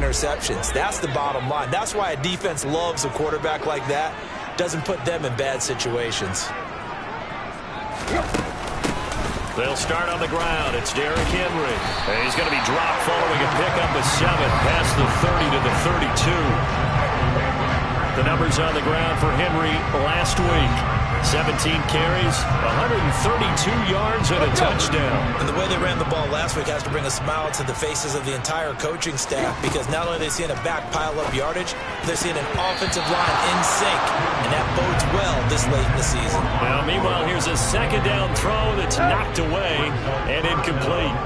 interceptions. That's the bottom line. That's why a defense loves a quarterback like that. Doesn't put them in bad situations. They'll start on the ground. It's Derrick Henry. And he's going to be dropped following a pickup of 7 past the 30 to the 32. The numbers on the ground for Henry last week. 17 carries, 132 yards, and a touchdown. And the way they ran the ball last week has to bring a smile to the faces of the entire coaching staff, because not only are they seeing a back pile up yardage, they're seeing an offensive line in sync, and that bodes well this late in the season. Now, meanwhile, here's a second down throw that's knocked away and incomplete.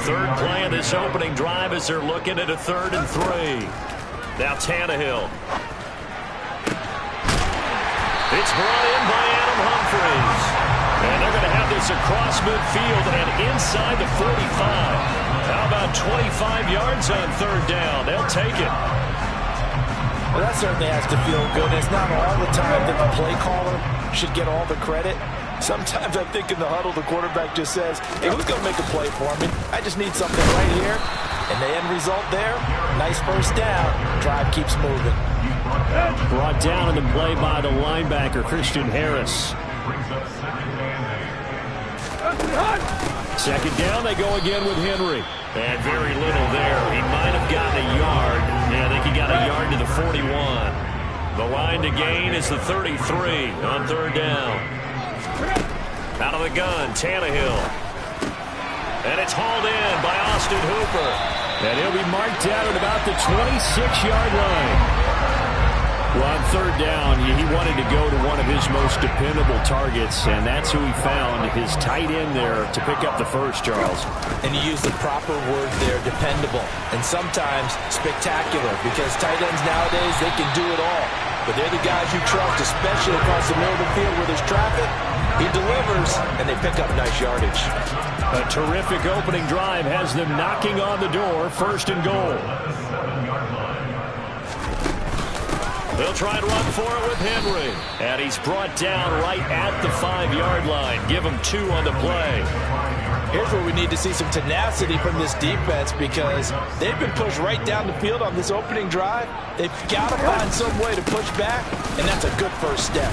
Third play of this opening drive as they're looking at a 3rd and 3. Now Tannehill. It's brought in by Adam Humphries. And they're going to have this across midfield and inside the 45. How about 25 yards on 3rd down? They'll take it. Well, that certainly has to feel good. It's not all the time that the play caller should get all the credit. Sometimes I think in the huddle, the quarterback just says, hey, who's going to make a play for me? I just need something right here. And the end result there, nice first down. Drive keeps moving. Brought down in the play by the linebacker, Christian Harris. Second down, they go again with Henry. And very little there. He might have gotten a yard. Yeah, I think he got a yard to the 41. The line to gain is the 33 on 3rd down. Out of the gun, Tannehill. And it's hauled in by Austin Hooper. And he'll be marked down at about the 26-yard line. Well, on 3rd down, he wanted to go to one of his most dependable targets, and that's who he found, his tight end there, to pick up the first, Charles. And you use the proper word there, dependable, and sometimes spectacular, because tight ends nowadays, they can do it all. But they're the guys you trust, especially across the middle of the field where there's traffic. He delivers, and they pick up nice yardage. A terrific opening drive has them knocking on the door, 1st and goal. They'll try and run for it with Henry. And he's brought down right at the 5-yard line. Give him 2 on the play. Here's where we need to see some tenacity from this defense, because they've been pushed right down the field on this opening drive. They've got to find some way to push back, and that's a good first step.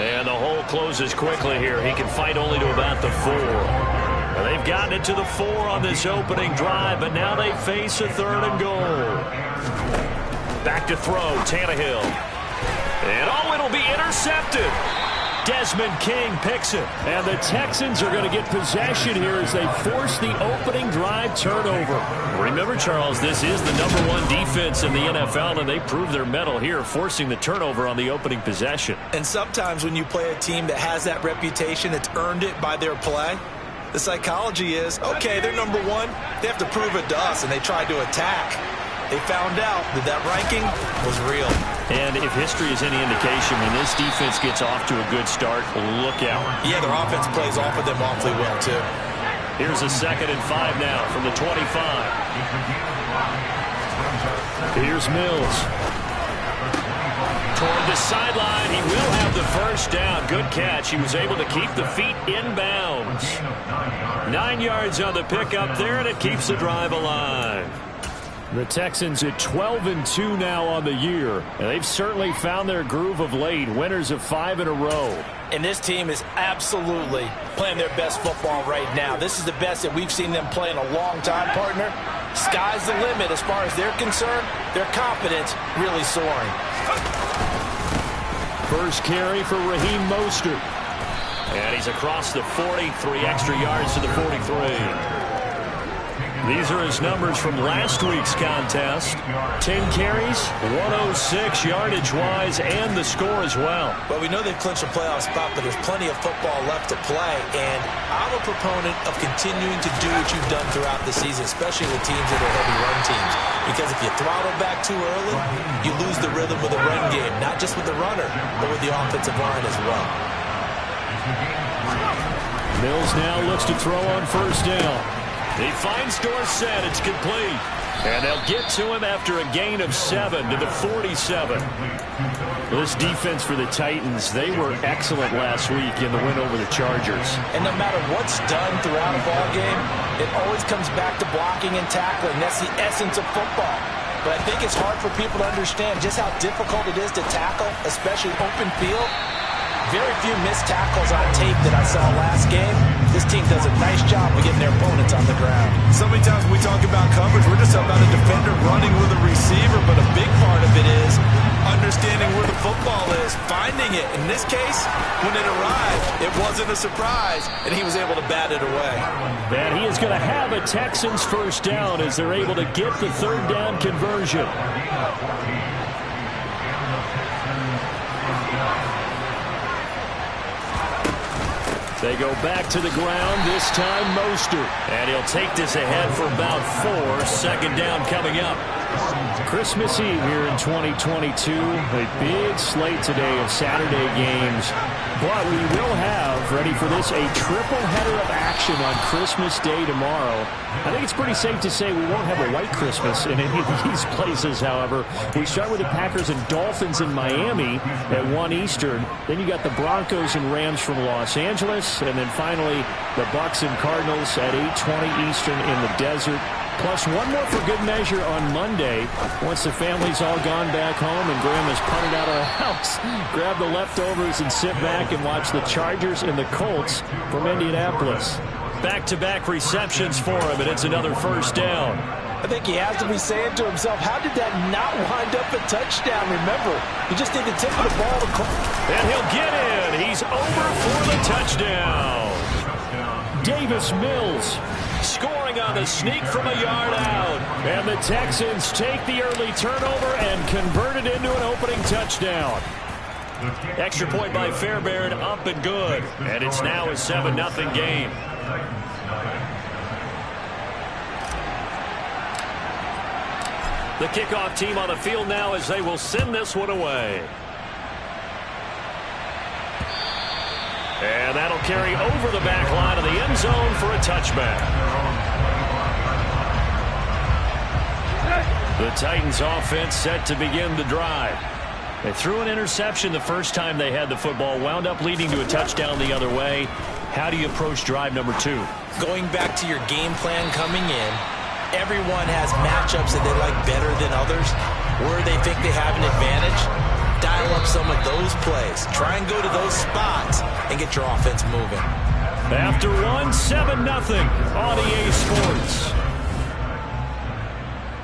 And the hole closes quickly here. He can fight only to about the 4. Well, they've gotten it to the 4 on this opening drive, but now they face a 3rd and goal. Back to throw, Tannehill. And it'll be intercepted. Desmond King picks it. And the Texans are going to get possession here as they force the opening drive turnover. Remember, Charles, this is the #1 defense in the NFL, and they prove their mettle here, forcing the turnover on the opening possession. And sometimes when you play a team that has that reputation, it's earned it by their play. The psychology is, okay, they're #1. They have to prove it to us, and they tried to attack. They found out that that ranking was real. And if history is any indication, when this defense gets off to a good start, look out. Yeah, their offense plays off of them awfully well, too. Here's a 2nd and 5 now from the 25. Here's Mills. Toward the sideline, he will have the first down. Good catch. He was able to keep the feet inbounds. 9 yards on the pickup there, and it keeps the drive alive. The Texans at 12-2 now on the year. And they've certainly found their groove of late. Winners of 5 in a row. And this team is absolutely playing their best football right now. This is the best that we've seen them play in a long time, partner. Sky's the limit as far as they're concerned. Their confidence really soaring. First carry for Raheem Mostert. And he's across the 40, 3 extra yards to the 43. These are his numbers from last week's contest. 10 carries, 106 yardage-wise, and the score as well. Well, we know they've clinched a playoff spot, but there's plenty of football left to play. And I'm a proponent of continuing to do what you've done throughout the season, especially with teams that are heavy run teams. Because if you throttle back too early, you lose the rhythm of the run game, not just with the runner, but with the offensive line as well. Mills now looks to throw on first down. He finds Dorsett. It's complete. And they'll get to him after a gain of 7 to the 47. This defense for the Titans, they were excellent last week in the win over the Chargers. And no matter what's done throughout a ball game, it always comes back to blocking and tackling. That's the essence of football. but I think it's hard for people to understand just how difficult it is to tackle, especially open field. Very few missed tackles on tape that I saw last game. This team does a nice job of getting their opponents on the ground. So many times when we talk about coverage, we're just talking about a defender running with a receiver, but a big part of it is understanding where the football is, finding it. In this case, when it arrived, it wasn't a surprise, and he was able to bat it away. And he is going to have a Texans first down as they're able to get the third down conversion. They go back to the ground, this time Mostert. And he'll take this ahead for about 4. Second down coming up. Christmas Eve here in 2022. A big slate today of Saturday games. But we will have, ready for this, a triple header of action on Christmas Day tomorrow. I think it's pretty safe to say we won't have a white Christmas in any of these places, however. We start with the Packers and Dolphins in Miami at 1 Eastern. Then you got the Broncos and Rams from Los Angeles. And then finally, the Bucs and Cardinals at 8:20 Eastern in the desert. Plus one more for good measure on Monday. Once the family's all gone back home and Grandma's punted out of the house, grab the leftovers and sit back and watch the Chargers and the Colts from Indianapolis. Back-to-back receptions for him, and it's another first down. I think he has to be saying to himself, how did that not wind up a touchdown? Remember, you just need the tip of the ball to call. And he'll get in. He's over for the touchdown. Davis Mills scoring on the sneak from a yard out. And the Texans take the early turnover and convert it into an opening touchdown. Extra point by Fairbairn, up and good. And it's now a 7-0 game. The kickoff team on the field now as they will send this one away. And that'll carry over the back line of the end zone for a touchback. The Titans offense set to begin the drive. They threw an interception the first time they had the football, wound up leading to a touchdown the other way. How do you approach drive number 2? Going back to your game plan coming in, everyone has matchups that they like better than others, where they think they have an advantage. Dial up some of those plays. Try and go to those spots and get your offense moving. After 7-0 on EA Sports.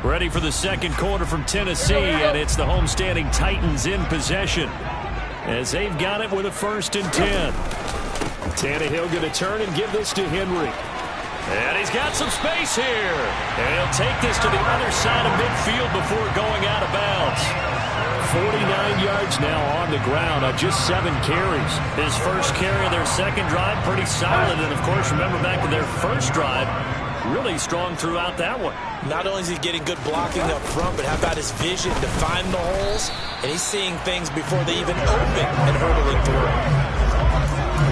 Ready for the second quarter from Tennessee, and it's the homestanding Titans in possession as they've got it with a 1st and 10. Tannehill going to turn and give this to Henry. And he's got some space here. And he'll take this to the other side of midfield before going out of bounds. 49 yards now on the ground on just 7 carries. His first carry of their second drive, pretty solid. And, of course, remember back to their first drive, really strong throughout that one. Not only is he getting good blocking up front, but how about his vision to find the holes? And he's seeing things before they even open and hurdling through.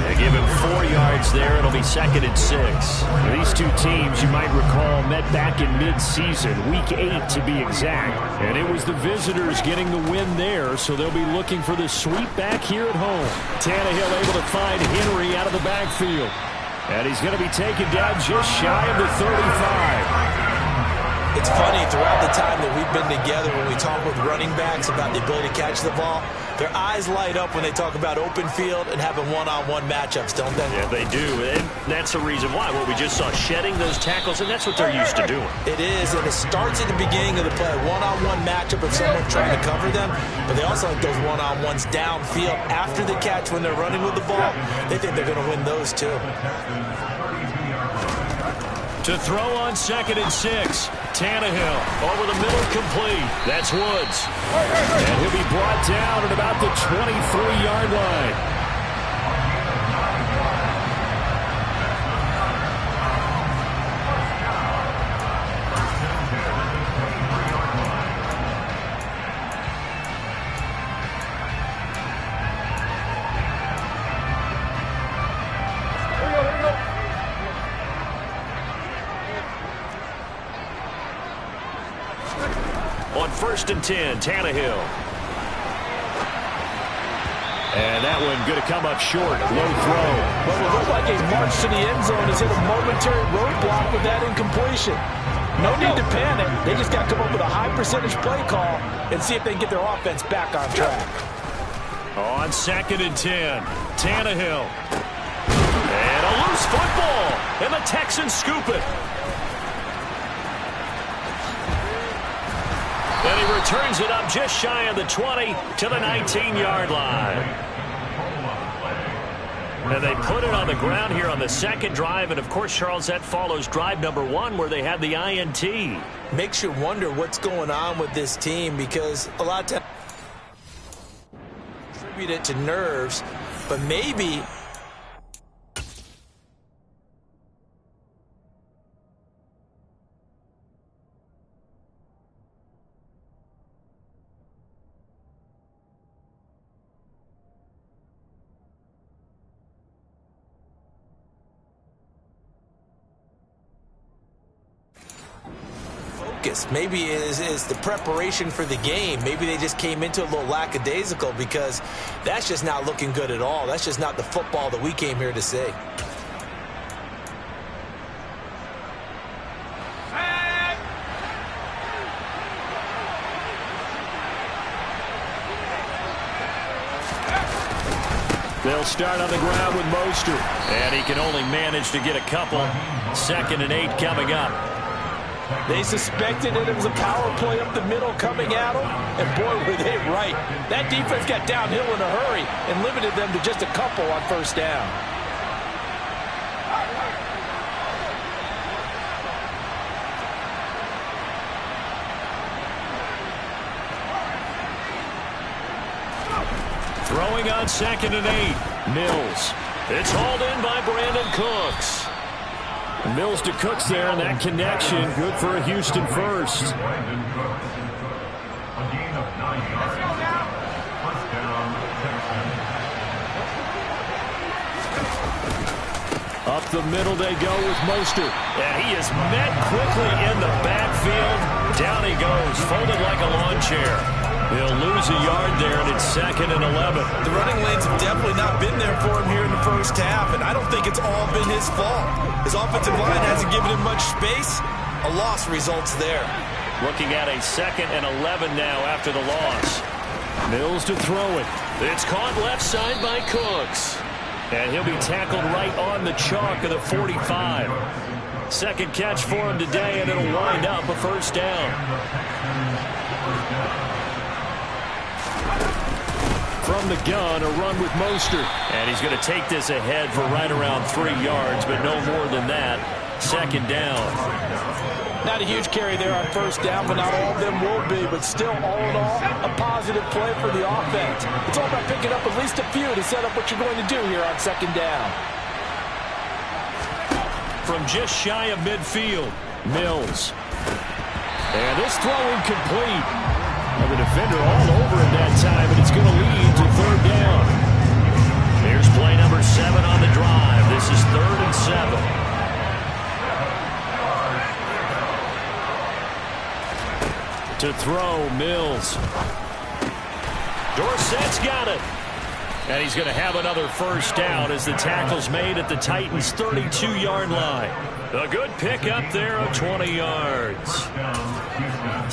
They give him 4 yards there. It'll be 2nd and 6. These two teams, you might recall, met back in mid-season, week 8 to be exact. And it was the visitors getting the win there, so they'll be looking for the sweep back here at home. Tannehill able to find Henry out of the backfield. And he's going to be taken down just shy of the 35. It's funny, throughout the time that we've been together, when we talk with running backs about the ability to catch the ball, their eyes light up when they talk about open field and having one-on-one matchups, don't they? Yeah, they do. And that's the reason why. Well, we just saw shedding those tackles, and that's what they're used to doing. It is, and it starts at the beginning of the play. One-on-one matchup of someone trying to cover them, but they also like those one-on-ones downfield after the catch when they're running with the ball. They think they're going to win those, too. To throw on 2nd and 6. Tannehill over the middle, complete. That's Woods. And he'll be brought down at about the 23-yard line. On 1st and 10, Tannehill. And that one going to come up short. Low throw. But it looked like a march to the end zone has hit a momentary roadblock with that incompletion. No need to panic. They just got to come up with a high percentage play call and see if they can get their offense back on track. On 2nd and 10, Tannehill. And a loose football, and the Texans scoop it. And he returns it up just shy of the 20 to the 19-yard line. And they put it on the ground here on the second drive. And, of course, Charles, that follows drive number 1 where they had the INT. Makes you wonder what's going on with this team because a lot of times attribute it to nerves, but maybe maybe is the preparation for the game. Maybe they just came into a little lackadaisical because that's just not looking good at all. That's just not the football that we came here to see. They'll start on the ground with Mostert. And he can only manage to get a couple. 2nd and 8 coming up. They suspected it was a power play up the middle coming at them, and boy, were they right. That defense got downhill in a hurry and limited them to just a couple on 1st down. Throwing on 2nd and 8. Mills. It's hauled in by Brandon Cooks. Mills to Cooks there, and that connection good for a Houston first. Up the middle they go with Mostert. And he is met quickly in the backfield. Down he goes, folded like a lawn chair. He'll lose a yard there, and it's 2nd and 11. The running lanes have definitely not been there for him here in the first half, and I don't think it's all been his fault. His offensive line hasn't given him much space. A loss results there. Looking at a 2nd and 11 now after the loss. Mills to throw it. It's caught left side by Cooks. And he'll be tackled right on the chalk of the 45. Second catch for him today, and it'll wind up a 1st down. From the gun, a run with Mostert. And he's going to take this ahead for right around 3 yards, but no more than that. 2nd down. Not a huge carry there on 1st down, but not all of them will be. But still, all in all, a positive play for the offense. It's all about picking up at least a few to set up what you're going to do here on 2nd down. From just shy of midfield, Mills. And this throw incomplete. And the defender all over it that time, and it's going to lead to 3rd down. Here's play number 7 on the drive. This is 3rd and 7. To throw, Mills. Dorsett's got it. And he's going to have another 1st down as the tackle's made at the Titans' 32-yard line. A good pickup there of 20 yards.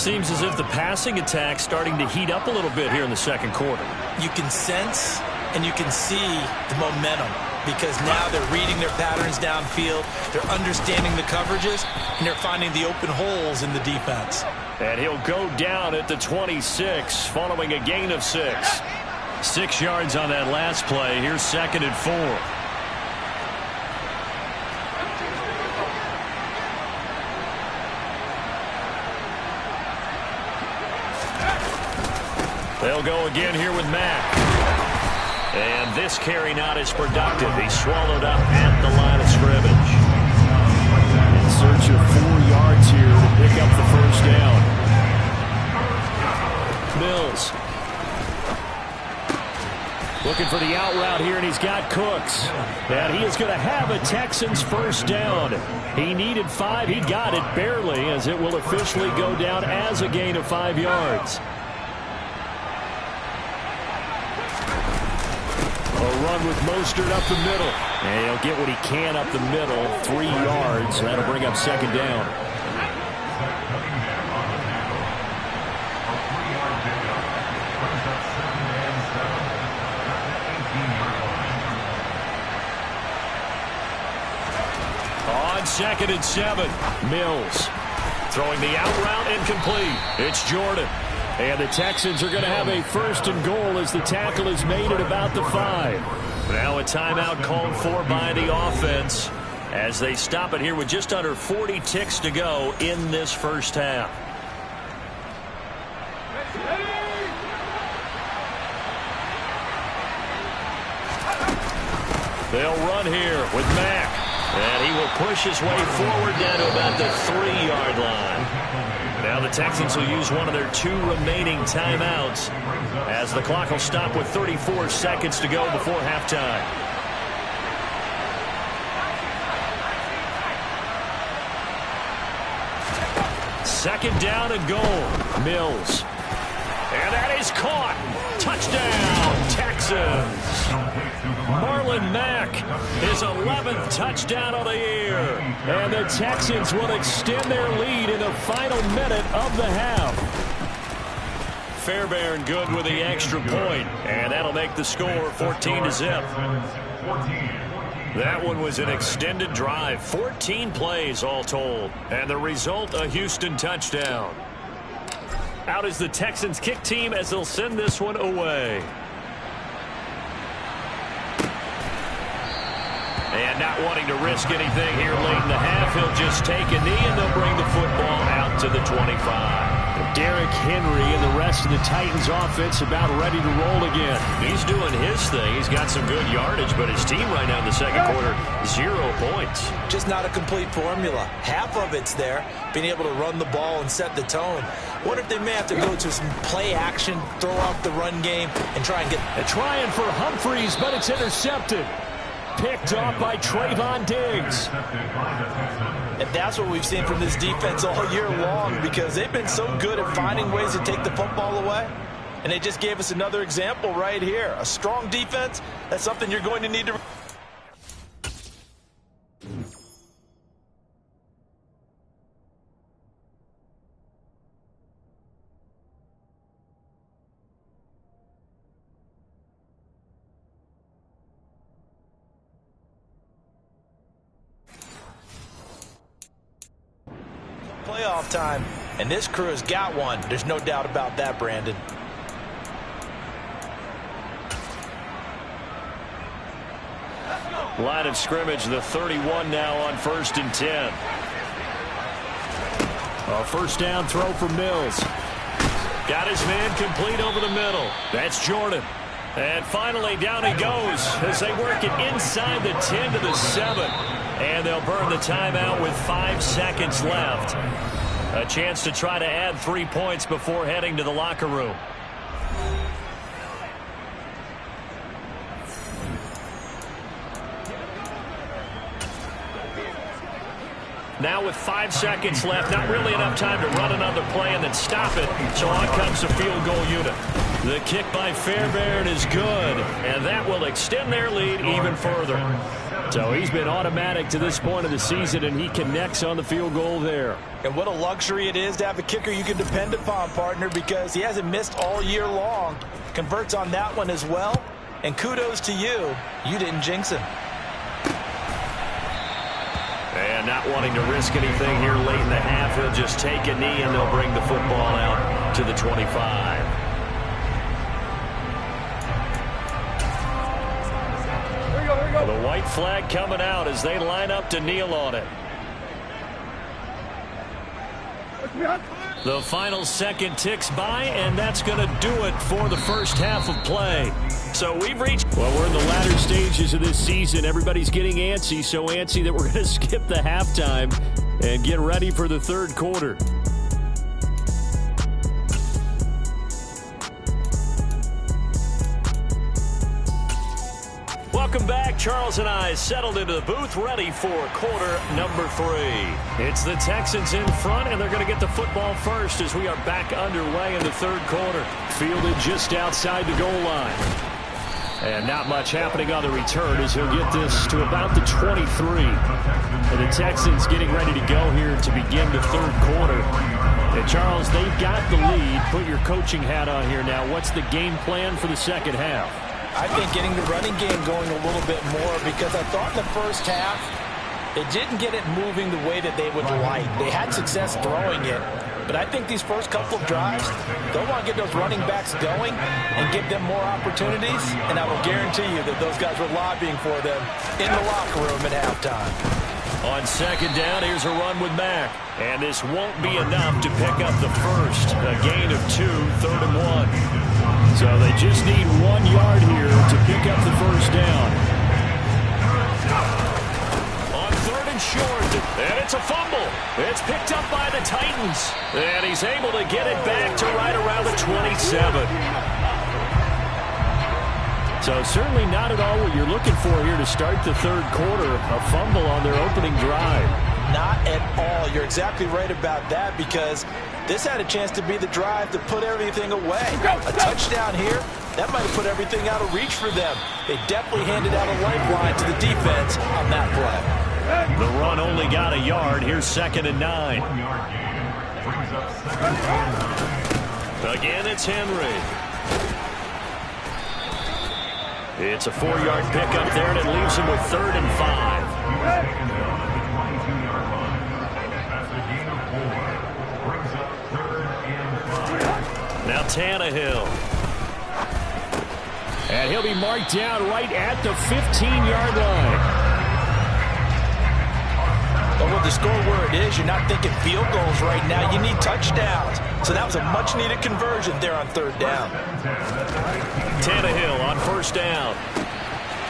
Seems as if the passing attack's starting to heat up a little bit here in the 2nd quarter. You can sense and you can see the momentum because now they're reading their patterns downfield, they're understanding the coverages, and they're finding the open holes in the defense. And he'll go down at the 26 following a gain of 6. 6 yards on that last play. Here's 2nd and 4. They'll go again here with Mack. And this carry not as productive. He's swallowed up at the line of scrimmage. In search of 4 yards here to pick up the 1st down. Mills. Looking for the out route here, and he's got Cooks. And he is going to have a Texans 1st down. He needed 5. He got it barely, as it will officially go down as a gain of 5 yards. A run with Mostert up the middle. And he'll get what he can up the middle. 3 yards. That'll bring up 2nd down. 2nd and 7. Mills throwing the out route incomplete. It's Jordan. And the Texans are going to have a 1st and goal as the tackle is made at about the 5. Now a timeout called for by the offense as they stop it here with just under 40 ticks to go in this first half. They'll run here with Mack. And he will push his way forward down to about the 3-yard line. Now the Texans will use one of their 2 remaining timeouts as the clock will stop with 34 seconds to go before halftime. Second down and goal. Mills. And that is caught. Touchdown, Texans. Marlon Mack, his 11th touchdown of the year. And the Texans will extend their lead in the final minute of the half. Fairbairn good with the extra point, and that'll make the score 14-0. That one was an extended drive, 14 plays all told, and the result a Houston touchdown. Out is the Texans kick team as they'll send this one away. And not wanting to risk anything here late in the half, he'll just take a knee and they'll bring the football out to the 25. Derrick Henry and the rest of the Titans offense about ready to roll again. He's doing his thing. He's got some good yardage, but his team right now in the second quarter, 0 points. Just not a complete formula. Half of it's there, being able to run the ball and set the tone. Wonder if they may have to go to some play action, throw off the run game, and try and get... They're trying for Humphreys, but it's intercepted. Picked off by Trayvon Diggs. And that's what we've seen from this defense all year long, because they've been so good at finding ways to take the football away. And they just gave us another example right here. A strong defense, that's something you're going to need to... Playoff time, and this crew has got one. There's no doubt about that, Brandon. Line of scrimmage, the 31 now on 1st and 10. A first down throw for Mills. Got his man complete over the middle. That's Jordan. And finally down he goes as they work it inside the 10 to the 7. And they'll burn the timeout with 5 seconds left. A chance to try to add 3 points before heading to the locker room. Now with 5 seconds left, not really enough time to run another play and then stop it. So on comes the field goal unit. The kick by Fairbairn is good, and that will extend their lead even further. So he's been automatic to this point of the season, and he connects on the field goal there. And what a luxury it is to have a kicker you can depend upon, partner, because he hasn't missed all year long. Converts on that one as well. And kudos to you. You didn't jinx him. And not wanting to risk anything here late in the half, he'll just take a knee and they'll bring the football out to the 25. The white flag coming out as they line up to kneel on it. The final second ticks by, and that's going to do it for the first half of play. So we've reached... Well, we're in the latter stages of this season. Everybody's getting antsy, so antsy that we're going to skip the halftime and get ready for the third quarter. Welcome back. Charles and I settled into the booth, ready for quarter number 3. It's the Texans in front, and they're going to get the football first as we are back underway in the third quarter. Fielded just outside the goal line. And not much happening on the return as he'll get this to about the 23. And the Texans getting ready to go here to begin the third quarter. And Charles, they've got the lead. Put your coaching hat on here now. What's the game plan for the second half? I think getting the running game going a little bit more, because I thought in the first half They didn't get it moving the way that they would like. They had success throwing it, but I think these first couple of drives, they'll want to get those running backs going and give them more opportunities, and I will guarantee you that those guys were lobbying for them in the locker room at halftime. On second down, here's a run with Mack. And this won't be enough to pick up the first. A gain of 2, 3rd and 1. So they just need 1 yard here to pick up the first down. On 3rd and short, and it's a fumble. It's picked up by the Titans. And he's able to get it back to right around the 27. So certainly not at all what you're looking for here to start the third quarter. A fumble on their opening drive. Not at all. You're exactly right about that, because this had a chance to be the drive to put everything away. A touchdown here, that might have put everything out of reach for them. They definitely handed out a lifeline to the defense on that play. The run only got a yard. Here's 2nd and 9. Again, it's Henry. It's a 4-yard pickup there, and it leaves him with 3rd and 5. Now Tannehill. And he'll be marked down right at the 15-yard line. But with the score where it is, you're not thinking field goals right now. You need touchdowns. So that was a much-needed conversion there on 3rd down. Tannehill on 1st down.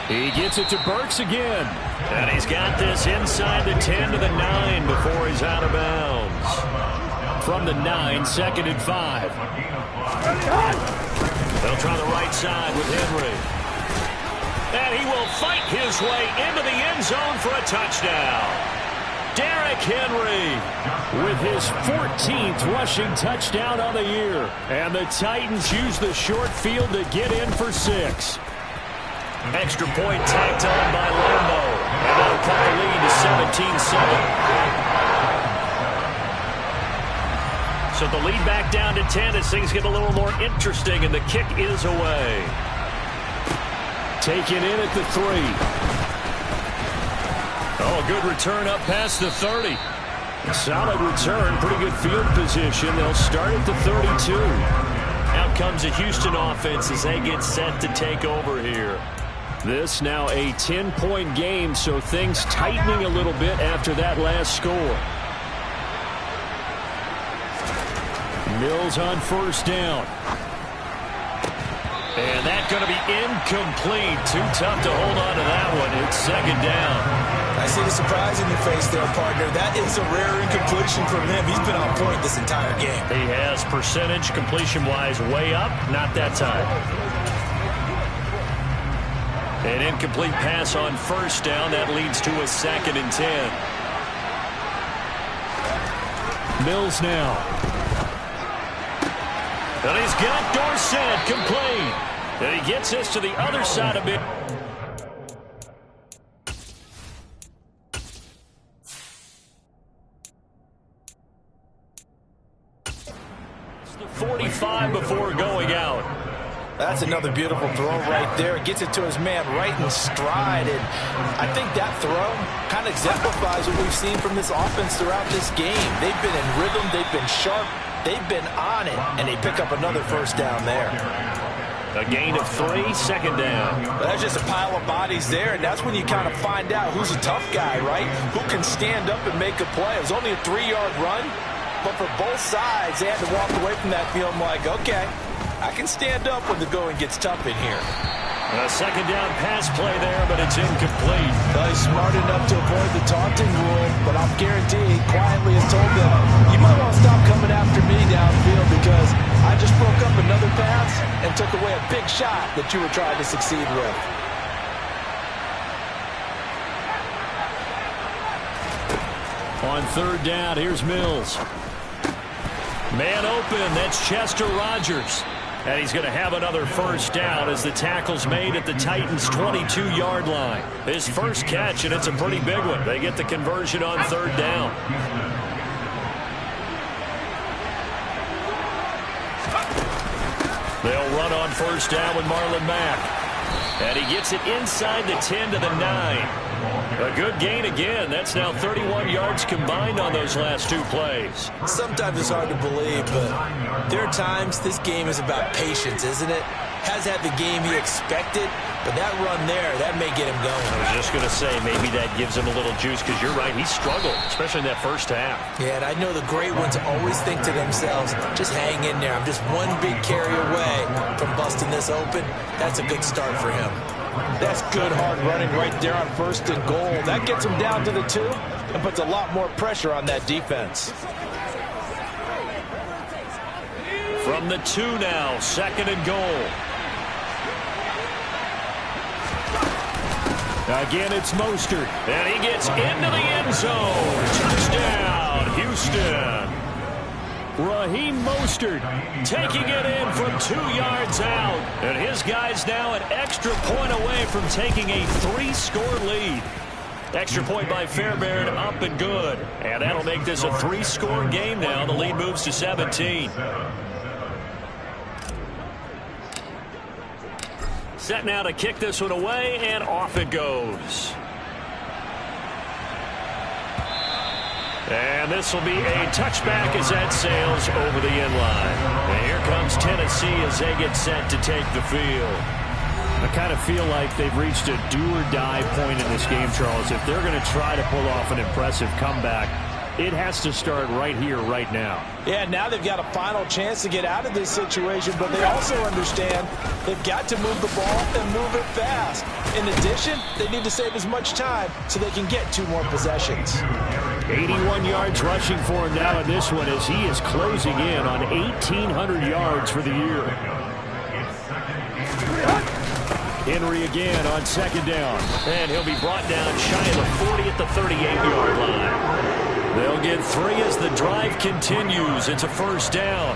He gets it to Burks again. And he's got this inside the 10 to the 9 before he's out of bounds. From the 9, 2nd and 5. They'll try the right side with Henry. And he will fight his way into the end zone for a touchdown. Derrick Henry with his 14th rushing touchdown on the year. And the Titans use the short field to get in for 6. Extra point tacked on by Lambo. And that'll cut the lead to 17-7. So the lead back down to 10 as things get a little more interesting, and the kick is away. Taken in at the 3. Oh, good return up past the 30. Solid return, pretty good field position. They'll start at the 32. Out comes the Houston offense as they get set to take over here. This now a 10-point game, so things tightening a little bit after that last score. Mills on 1st down. And that's going to be incomplete. Too tough to hold on to that one. It's 2nd down. I see the surprise in your face there, partner. That is a rare incompletion from him. He's been on point this entire game. He has percentage completion-wise way up. Not that time. An incomplete pass on 1st down. That leads to a 2nd and 10. Mills now. And he's got Dorsett complete. And he gets this to the other side of it. It's the 45 before going out. That's another beautiful throw right there. Gets it to his man right in stride. And I think that throw kind of exemplifies what we've seen from this offense throughout this game. They've been in rhythm. They've been sharp. They've been on it. And they pick up another 1st down there. A gain of 3, 2nd down. But that's just a pile of bodies there. And that's when you kind of find out who's a tough guy, right? Who can stand up and make a play. It was only a 3-yard run. But for both sides, they had to walk away from that feeling like, okay, I can stand up when the going gets tough in here. A 2nd down pass play there, but it's incomplete. Well, he's smart enough to avoid the taunting rule, but I'll guarantee he quietly has told them, you might want to stop coming after me downfield because I just broke up another pass and took away a big shot that you were trying to succeed with. On 3rd down, here's Mills. Man open, that's Chester Rogers. And he's going to have another 1st down as the tackle's made at the Titans' 22-yard line. His first catch, and it's a pretty big one. They get the conversion on 3rd down. They'll run on 1st down with Marlon Mack. And he gets it inside the 10 to the 9. A good gain again. That's now 31 yards combined on those last two plays. Sometimes it's hard to believe, but there are times this game is about patience, isn't it? Has had the game he expected, but that run there, that may get him going. I was just going to say, maybe that gives him a little juice, because you're right, he struggled, especially in that first half. Yeah, and I know the great ones always think to themselves, just hang in there. I'm just one big carry away from busting this open. That's a good start for him. That's good hard running right there on 1st and goal. That gets him down to the 2 and puts a lot more pressure on that defense. From the 2 now, 2nd and goal. Again, it's Mostert. And he gets into the end zone. Touchdown, Houston. Raheem Mostert taking it in from 2 yards out. And his guy's now an extra point away from taking a 3-score lead. Extra point by Fairbairn, up and good. And that'll make this a 3-score game now. The lead moves to 17. Set now to kick this one away, and off it goes. And this will be a touchback as that sails over the end line. And here comes Tennessee as they get set to take the field. I kind of feel like they've reached a do-or-die point in this game, Charles. If they're going to try to pull off an impressive comeback, it has to start right here, right now. Yeah, now they've got a final chance to get out of this situation, but they also understand they've got to move the ball and move it fast. In addition, they need to save as much time so they can get 2 more possessions. 81 yards rushing for him now in this one as he is closing in on 1,800 yards for the year. Henry again on 2nd down. And he'll be brought down shy of the 40 at the 38-yard line. They'll get 3 as the drive continues. It's a 1st down.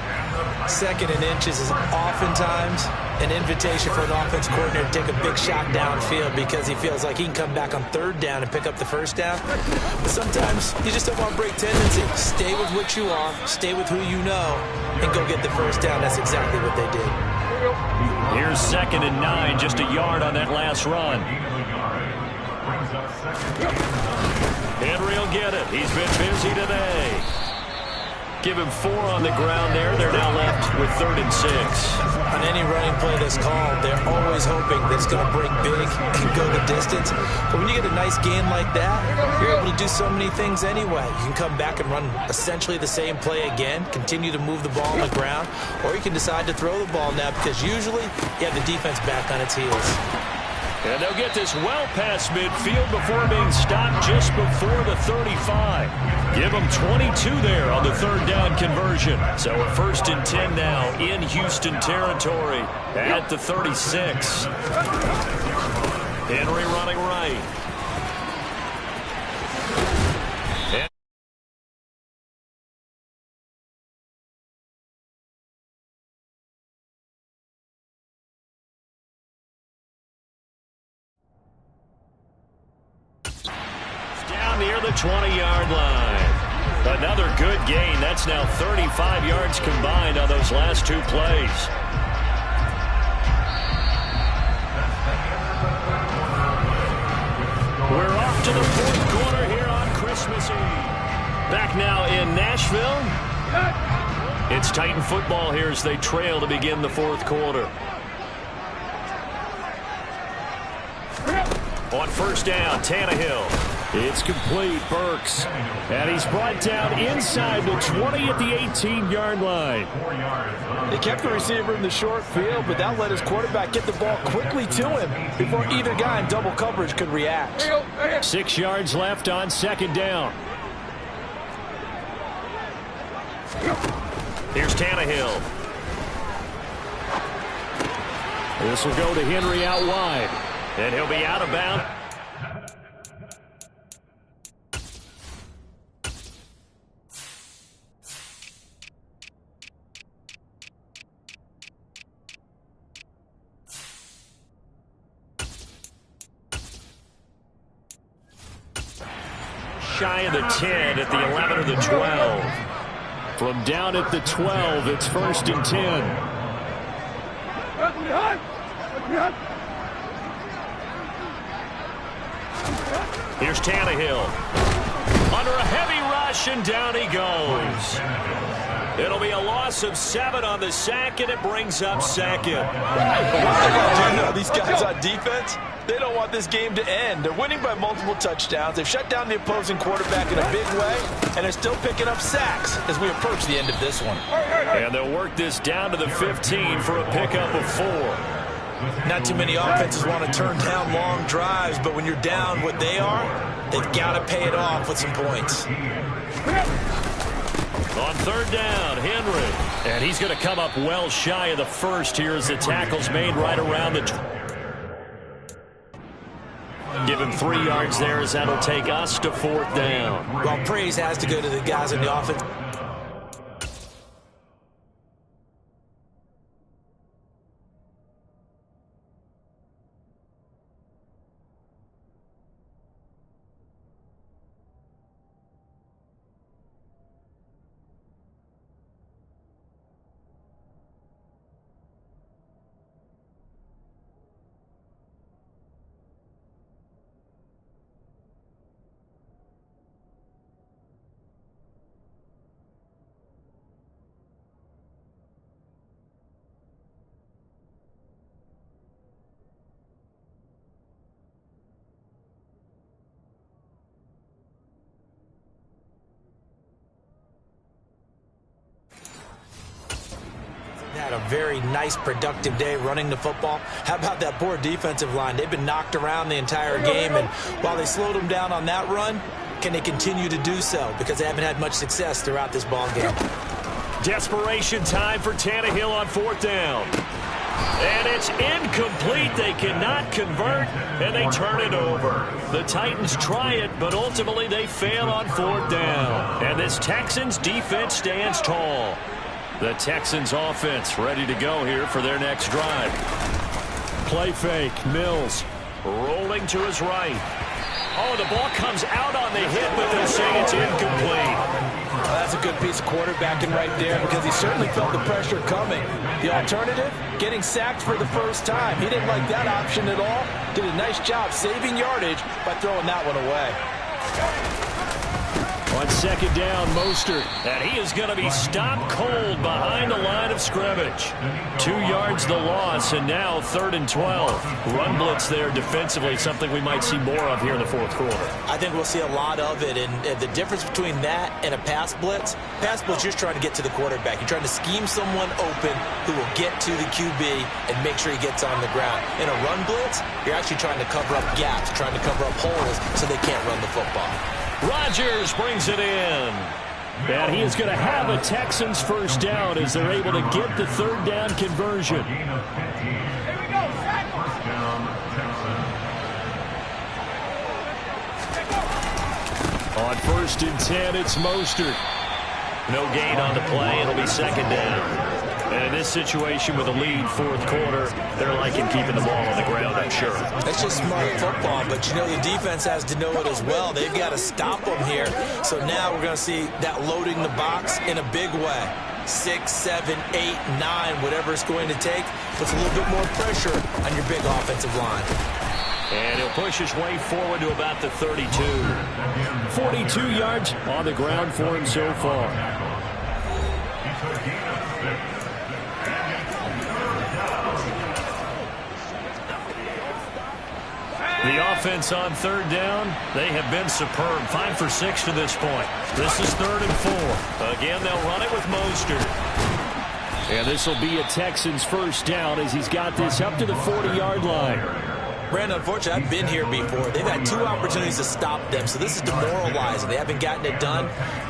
2nd and inches is oftentimes an invitation for an offense coordinator to take a big shot downfield because he feels like he can come back on 3rd down and pick up the 1st down. But sometimes you just don't want to break tendency. Stay with what you are, stay with who you know, and go get the 1st down. That's exactly what they did. Here's 2nd and 9, just a yard on that last run. Henry will get it. He's been busy today. Give him 4 on the ground there. They're now left with 3rd and 6. On any running play that's called, they're always hoping that it's going to break big and go the distance. But when you get a nice gain like that, you're able to do so many things anyway. You can come back and run essentially the same play again, continue to move the ball on the ground, or you can decide to throw the ball now because usually you have the defense back on its heels. And they'll get this well past midfield before being stopped just before the 35. Give them 22 there on the 3rd down conversion. So a 1st and 10 now in Houston territory at the 36. Henry running right. Near the 20-yard line. Another good gain. That's now 35 yards combined on those last 2 plays. We're off to the 4th quarter here on Christmas Eve. Back now in Nashville. It's Titan football here as they trail to begin the 4th quarter. On 1st down, Tannehill. It's complete, Burks. And he's brought down inside the 20 at the 18-yard line. They kept the receiver in the short field, but that let his quarterback get the ball quickly to him before either guy in double coverage could react. 6 yards left on 2nd down. Here's Tannehill. This will go to Henry out wide. And he'll be out of bounds. Shy of the 10 at the 11 or the 12. From down at the 12, it's 1st and 10. Here's Tannehill. Under a heavy rush, and down he goes. It'll be a loss of 7 on the sack, and it brings up second. You know, these guys on defense, they don't want this game to end. They're winning by multiple touchdowns. They've shut down the opposing quarterback in a big way, and they're still picking up sacks as we approach the end of this one. And they'll work this down to the 15 for a pickup of 4. Not too many offenses want to turn down long drives, but when you're down what they are, they've got to pay it off with some points. On third down, Henry. And he's going to come up well shy of the first here as the tackle's made right around the... Give him 3 yards there as that'll take us to 4th down. Well, praise has to go to the guys on the offense. Had a very nice, productive day running the football. How about that poor defensive line? They've been knocked around the entire game, and while they slowed them down on that run, can they continue to do so? Because they haven't had much success throughout this ball game. Desperation time for Tannehill on 4th down. And it's incomplete. They cannot convert, and they turn it over. The Titans try it, but ultimately they fail on 4th down. And this Texans defense stands tall. The Texans offense ready to go here for their next drive. Play fake. Mills rolling to his right. Oh, the ball comes out on the hit, but they'll say it's incomplete. Well, that's a good piece of quarterbacking right there because he certainly felt the pressure coming. The alternative, getting sacked for the first time. He didn't like that option at all. Did a nice job saving yardage by throwing that one away. On 2nd down, Mostert. And he is going to be stopped cold behind the line of scrimmage. 2 yards the loss, and now 3rd and 12. Run blitz there defensively, something we might see more of here in the 4th quarter. I think we'll see a lot of it, and the difference between that and a pass blitz, you're just trying to get to the quarterback. You're trying to scheme someone open who will get to the QB and make sure he gets on the ground. In a run blitz, you're actually trying to cover up gaps, trying to cover up holes so they can't run the football. Rodgers brings it in. And he is going to have a Texans first down as they're able to get the 3rd down conversion. On 1st and 10, it's Mostert. No gain on the play. It'll be 2nd down. And in this situation with a lead 4th quarter, they're liking keeping the ball on the ground, I'm sure. That's just smart football, but you know the defense has to know it as well. They've got to stop them here. So now we're going to see that loading the box in a big way. 6, 7, 8, 9, whatever it's going to take, puts a little bit more pressure on your big offensive line. And he'll push his way forward to about the 32. 42 yards on the ground for him so far. The offense on 3rd down, they have been superb. 5 for 6 to this point. This is 3rd and 4. Again, they'll run it with Mostert. And this will be a Texans first down as he's got this up to the 40-yard line. Brandon, unfortunately, I've been here before. They've had 2 opportunities to stop them, so this is demoralizing. They haven't gotten it done.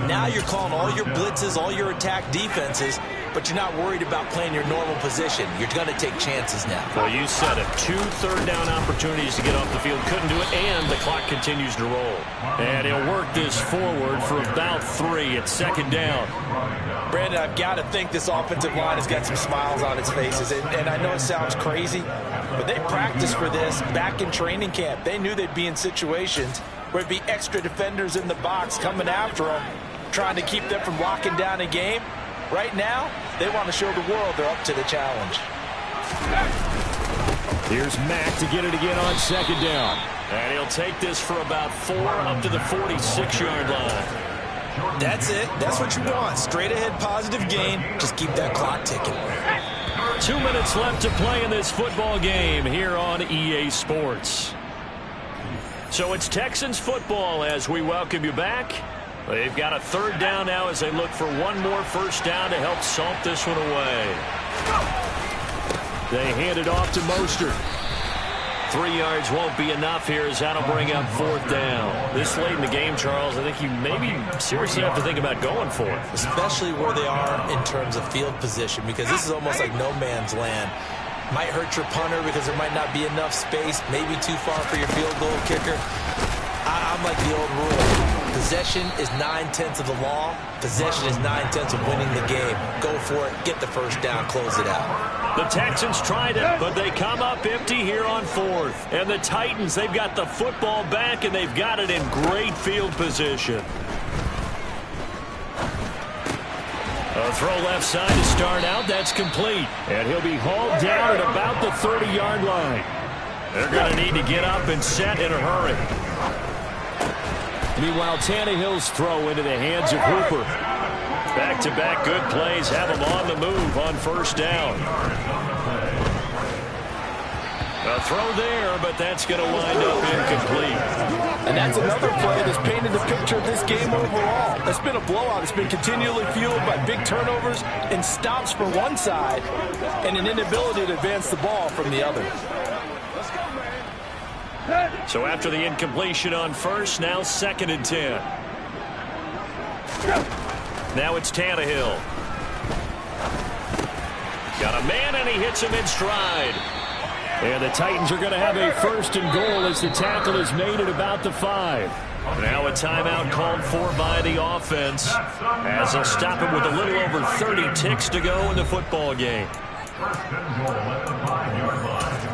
Now you're calling all your blitzes, all your attack defenses, but you're not worried about playing your normal position. You're going to take chances now. Well, you said it. 2 third-down opportunities to get off the field. Couldn't do it, and the clock continues to roll. And he'll work this forward for about 3 at 2nd down. Brandon, I've got to think this offensive line has got some smiles on its faces. And I know it sounds crazy, but they practiced for this back in training camp. They knew they'd be in situations where it'd be extra defenders in the box coming after them, trying to keep them from locking down a game. Right now, they want to show the world they're up to the challenge. Here's Mack to get it again on second down. And he'll take this for about 4 up to the 46-yard line. That's it. That's what you want. Straight ahead positive gain. Just keep that clock ticking. 2 minutes left to play in this football game here on EA Sports. So it's Texans football as we welcome you back. They've got a third down now as they look for one more first down to help salt this one away. They hand it off to Mostert. 3 yards won't be enough here as that'll bring up fourth down. This late in the game, Charles, I think you maybe seriously have to think about going for it. Especially where they are in terms of field position, because this is almost like no man's land. Might hurt your punter because there might not be enough space, maybe too far for your field goal kicker. I'm like the old rule. Possession is 9/10 of the law. Possession is 9/10 of winning the game. Go for it. Get the first down. Close it out. The Texans tried it, but they come up empty here on fourth. And the Titans, they've got the football back, and they've got it in great field position. A throw left side to start out. That's complete. And he'll be hauled down at about the 30-yard line. They're going to need to get up and set in a hurry. Meanwhile, Tannehill's throw into the hands of Hooper. Back-to-back good plays have him on the move on first down. A throw there, but that's going to wind up incomplete. And that's another play that's painted the picture of this game overall. It's been a blowout. It's been continually fueled by big turnovers and stops for one side and an inability to advance the ball from the other. So after the incompletion on first, now 2nd and 10. Now it's Tannehill. Got a man, and he hits him in stride. And the Titans are going to have a 1st and goal as the tackle is made at about the 5. Now a timeout called for by the offense as they'll stop it with a little over 30 ticks to go in the football game. 1st and goal at the 5-yard line.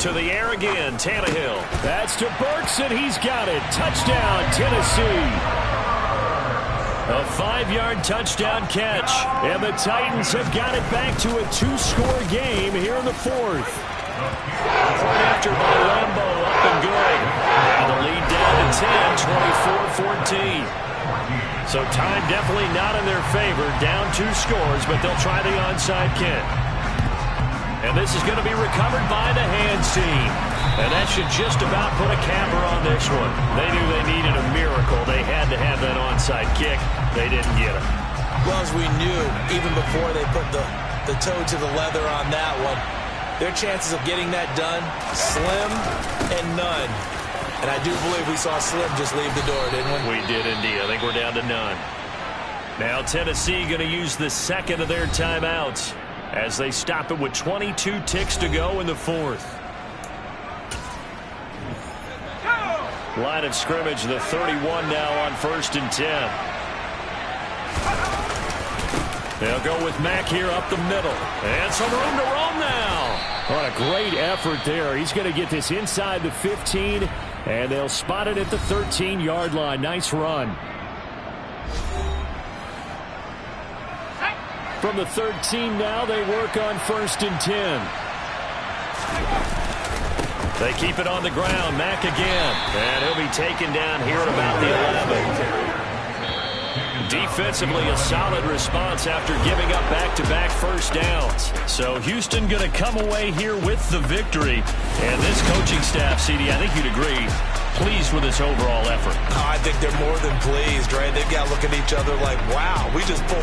To the air again, Tannehill. That's to Burks, and he's got it. Touchdown, Tennessee. A 5-yard touchdown catch. And the Titans have got it back to a 2-score game here in the 4th. Point after by Lambo, up and good. And the lead down to 10, 24-14. So time definitely not in their favor. Down 2 scores, but they'll try the onside kick. And this is going to be recovered by the hands team. And that should just about put a capper on this one. They knew they needed a miracle. They had to have that onside kick. They didn't get it. Well, as we knew, even before they put the toe to the leather on that one, their chances of getting that done, slim and none. And I do believe we saw Slim just leave the door, didn't we? We did indeed. I think we're down to none. Now Tennessee going to use the 2nd of their timeouts as they stop it with 22 ticks to go in the 4th. Line of scrimmage, the 31 now on 1st and 10. They'll go with Mack here up the middle. And some room to roam now. What a great effort there. He's going to get this inside the 15, and they'll spot it at the 13-yard line. Nice run. From the 13 now, they work on 1st and 10. They keep it on the ground. Mack again. And he'll be taken down here at about the 11. Defensively, a solid response after giving up back-to-back first downs. So Houston going to come away here with the victory. And this coaching staff, CD, I think you'd agree, pleased with this overall effort. I think they're more than pleased, right? They've got to look at each other like, wow, we just pulled